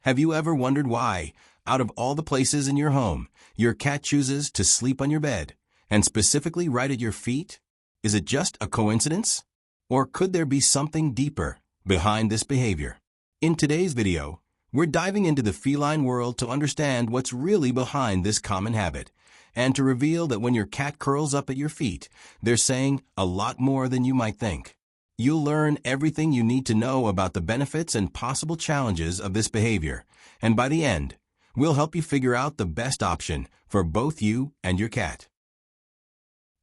Have you ever wondered why, out of all the places in your home, your cat chooses to sleep on your bed, and specifically right at your feet? Is it just a coincidence? Or could there be something deeper behind this behavior? In today's video, we're diving into the feline world to understand what's really behind this common habit, and to reveal that when your cat curls up at your feet, they're saying a lot more than you might think. You'll learn everything you need to know about the benefits and possible challenges of this behavior, and by the end, we'll help you figure out the best option for both you and your cat.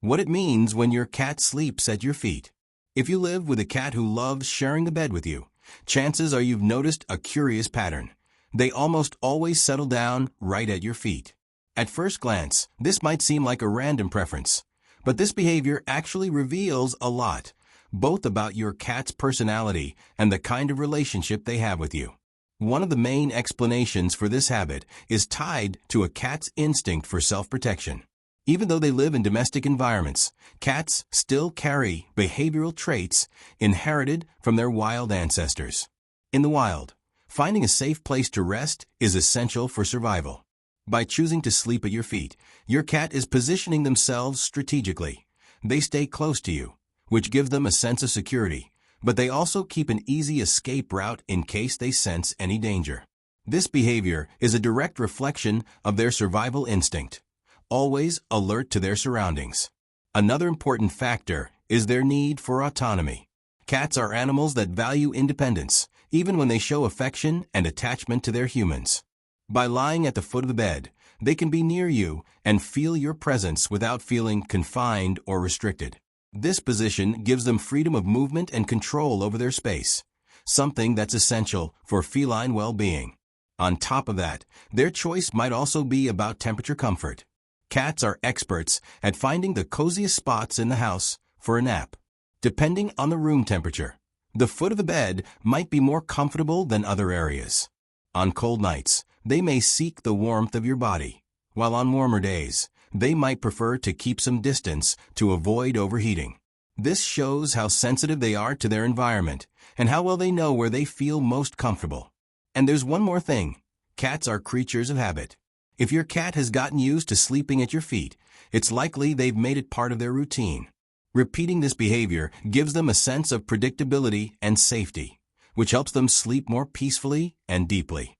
What it means when your cat sleeps at your feet. If you live with a cat who loves sharing the bed with you, chances are you've noticed a curious pattern. They almost always settle down right at your feet. At first glance, this might seem like a random preference, but this behavior actually reveals a lot, both about your cat's personality and the kind of relationship they have with you. One of the main explanations for this habit is tied to a cat's instinct for self-protection. Even though they live in domestic environments, cats still carry behavioral traits inherited from their wild ancestors. In the wild, finding a safe place to rest is essential for survival. By choosing to sleep at your feet, your cat is positioning themselves strategically. They stay close to you, which gives them a sense of security, but they also keep an easy escape route in case they sense any danger. This behavior is a direct reflection of their survival instinct, always alert to their surroundings. Another important factor is their need for autonomy. Cats are animals that value independence, even when they show affection and attachment to their humans. By lying at the foot of the bed, they can be near you and feel your presence without feeling confined or restricted. This position gives them freedom of movement and control over their space, something that's essential for feline well-being. On top of that, their choice might also be about temperature comfort. Cats are experts at finding the coziest spots in the house for a nap. Depending on the room temperature, the foot of the bed might be more comfortable than other areas. On cold nights, they may seek the warmth of your body, while on warmer days, they might prefer to keep some distance to avoid overheating. This shows how sensitive they are to their environment and how well they know where they feel most comfortable. And there's one more thing. Cats are creatures of habit. If your cat has gotten used to sleeping at your feet, it's likely they've made it part of their routine. Repeating this behavior gives them a sense of predictability and safety, which helps them sleep more peacefully and deeply.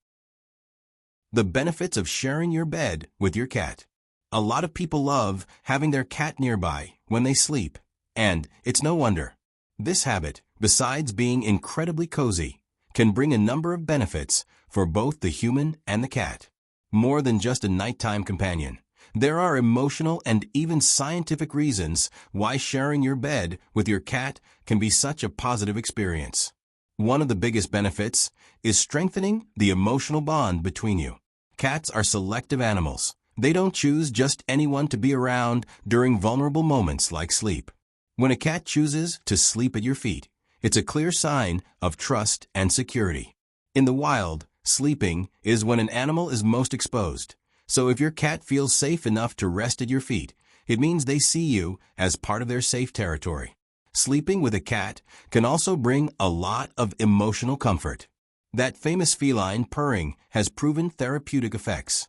The benefits of sharing your bed with your cat. A lot of people love having their cat nearby when they sleep, and it's no wonder. This habit, besides being incredibly cozy, can bring a number of benefits for both the human and the cat. More than just a nighttime companion, there are emotional and even scientific reasons why sharing your bed with your cat can be such a positive experience. One of the biggest benefits is strengthening the emotional bond between you. Cats are selective animals. They don't choose just anyone to be around during vulnerable moments like sleep. When a cat chooses to sleep at your feet, it's a clear sign of trust and security. In the wild, sleeping is when an animal is most exposed. So if your cat feels safe enough to rest at your feet, it means they see you as part of their safe territory. Sleeping with a cat can also bring a lot of emotional comfort. That famous feline purring has proven therapeutic effects.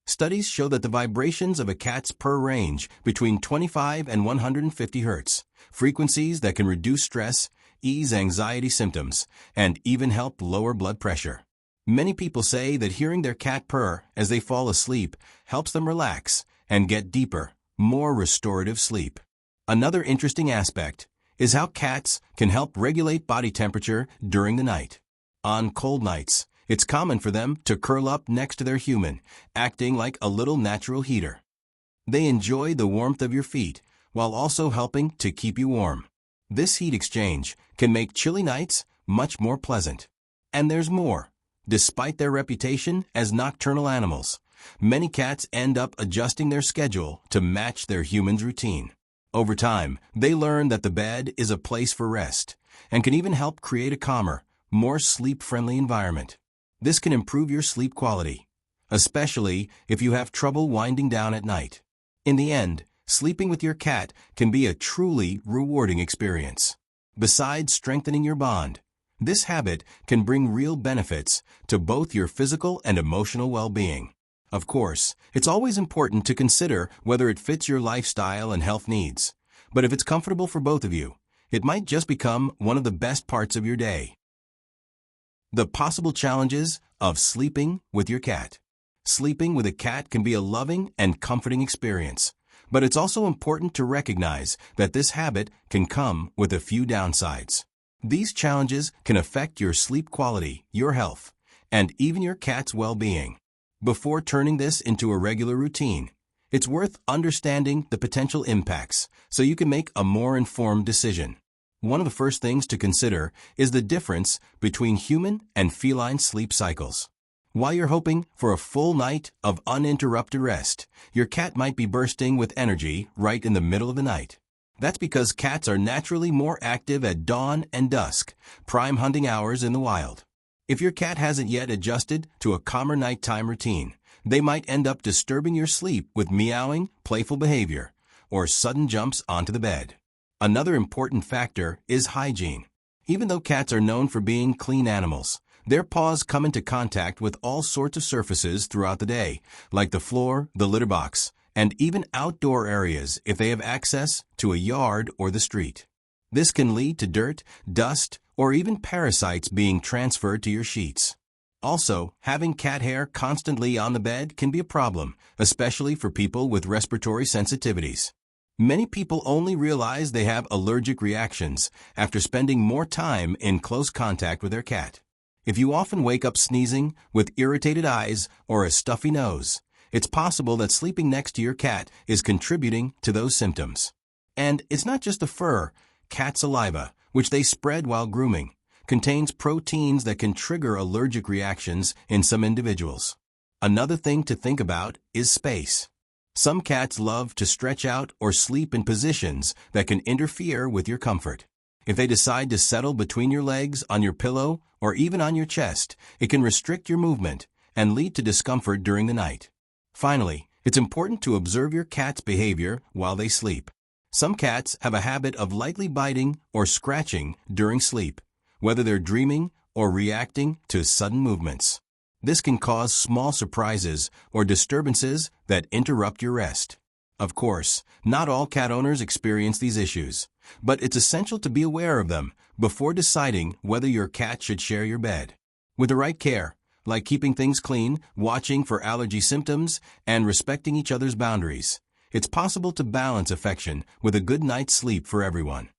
Studies show that the vibrations of a cat's purr range between 25 and 150 Hz, frequencies that can reduce stress, ease anxiety symptoms, and even help lower blood pressure. Many people say that hearing their cat purr as they fall asleep helps them relax and get deeper, more restorative sleep. Another interesting aspect is how cats can help regulate body temperature during the night. On cold nights, it's common for them to curl up next to their human, acting like a little natural heater. They enjoy the warmth of your feet while also helping to keep you warm. This heat exchange can make chilly nights much more pleasant. And there's more. Despite their reputation as nocturnal animals, many cats end up adjusting their schedule to match their human's routine. Over time, they learn that the bed is a place for rest and can even help create a calmer, more sleep-friendly environment. This can improve your sleep quality, especially if you have trouble winding down at night. In the end, sleeping with your cat can be a truly rewarding experience. Besides strengthening your bond, This habit can bring real benefits to both your physical and emotional well-being. Of course, it's always important to consider whether it fits your lifestyle and health needs. But if it's comfortable for both of you, it might just become one of the best parts of your day. The possible challenges of sleeping with your cat. Sleeping with a cat can be a loving and comforting experience, but it's also important to recognize that this habit can come with a few downsides. These challenges can affect your sleep quality, your health, and even your cat's well-being. Before turning this into a regular routine, it's worth understanding the potential impacts so you can make a more informed decision. One of the first things to consider is the difference between human and feline sleep cycles. While you're hoping for a full night of uninterrupted rest, your cat might be bursting with energy right in the middle of the night. That's because cats are naturally more active at dawn and dusk, prime hunting hours in the wild. If your cat hasn't yet adjusted to a calmer nighttime routine, they might end up disturbing your sleep with meowing, playful behavior, or sudden jumps onto the bed. Another important factor is hygiene. Even though cats are known for being clean animals, their paws come into contact with all sorts of surfaces throughout the day, like the floor, the litter box, and even outdoor areas if they have access to a yard or the street. This can lead to dirt, dust, or even parasites being transferred to your sheets. Also, having cat hair constantly on the bed can be a problem, especially for people with respiratory sensitivities. Many people only realize they have allergic reactions after spending more time in close contact with their cat. If you often wake up sneezing, with irritated eyes, or a stuffy nose, it's possible that sleeping next to your cat is contributing to those symptoms. And it's not just the fur. Cat saliva, which they spread while grooming, contains proteins that can trigger allergic reactions in some individuals. Another thing to think about is space. Some cats love to stretch out or sleep in positions that can interfere with your comfort. If they decide to settle between your legs, on your pillow, or even on your chest, it can restrict your movement and lead to discomfort during the night. Finally, it's important to observe your cat's behavior while they sleep. Some cats have a habit of lightly biting or scratching during sleep, whether they're dreaming or reacting to sudden movements. This can cause small surprises or disturbances that interrupt your rest. Of course, not all cat owners experience these issues, but it's essential to be aware of them before deciding whether your cat should share your bed. With the right care, like keeping things clean, watching for allergy symptoms, and respecting each other's boundaries, it's possible to balance affection with a good night's sleep for everyone.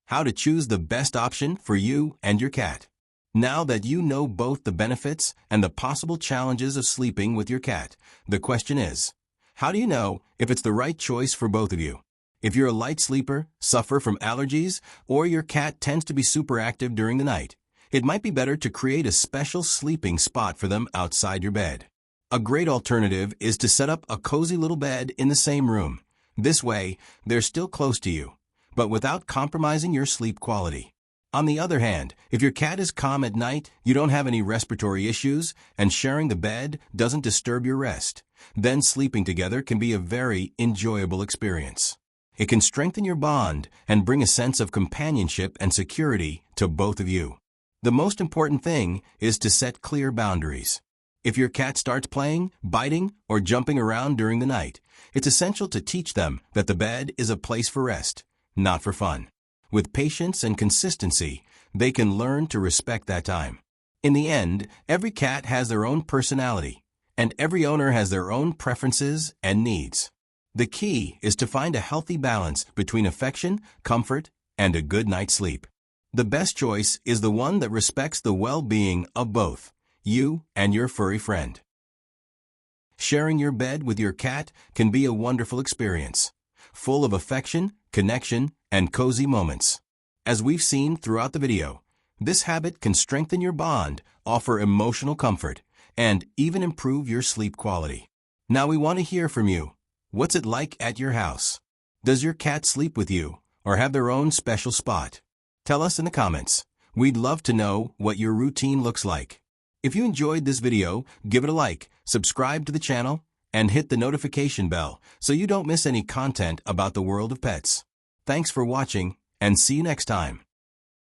How to choose the best option for you and your cat. Now that you know both the benefits and the possible challenges of sleeping with your cat, the question is, how do you know if it's the right choice for both of you? If you're a light sleeper, suffer from allergies, or your cat tends to be super active during the night, it might be better to create a special sleeping spot for them outside your bed. A great alternative is to set up a cozy little bed in the same room. This way, they're still close to you, but without compromising your sleep quality. On the other hand, if your cat is calm at night, you don't have any respiratory issues, and sharing the bed doesn't disturb your rest, then sleeping together can be a very enjoyable experience. It can strengthen your bond and bring a sense of companionship and security to both of you. The most important thing is to set clear boundaries. If your cat starts playing, biting, or jumping around during the night, it's essential to teach them that the bed is a place for rest, not for fun. With patience and consistency, they can learn to respect that time. In the end, every cat has their own personality, and every owner has their own preferences and needs. The key is to find a healthy balance between affection, comfort, and a good night's sleep. The best choice is the one that respects the well-being of both you and your furry friend. Sharing your bed with your cat can be a wonderful experience, full of affection, connection, and cozy moments. As we've seen throughout the video, this habit can strengthen your bond, offer emotional comfort, and even improve your sleep quality. Now we want to hear from you. What's it like at your house? Does your cat sleep with you or have their own special spot? Tell us in the comments. We'd love to know what your routine looks like. If you enjoyed this video, give it a like, subscribe to the channel, and hit the notification bell so you don't miss any content about the world of pets. Thanks for watching, and see you next time.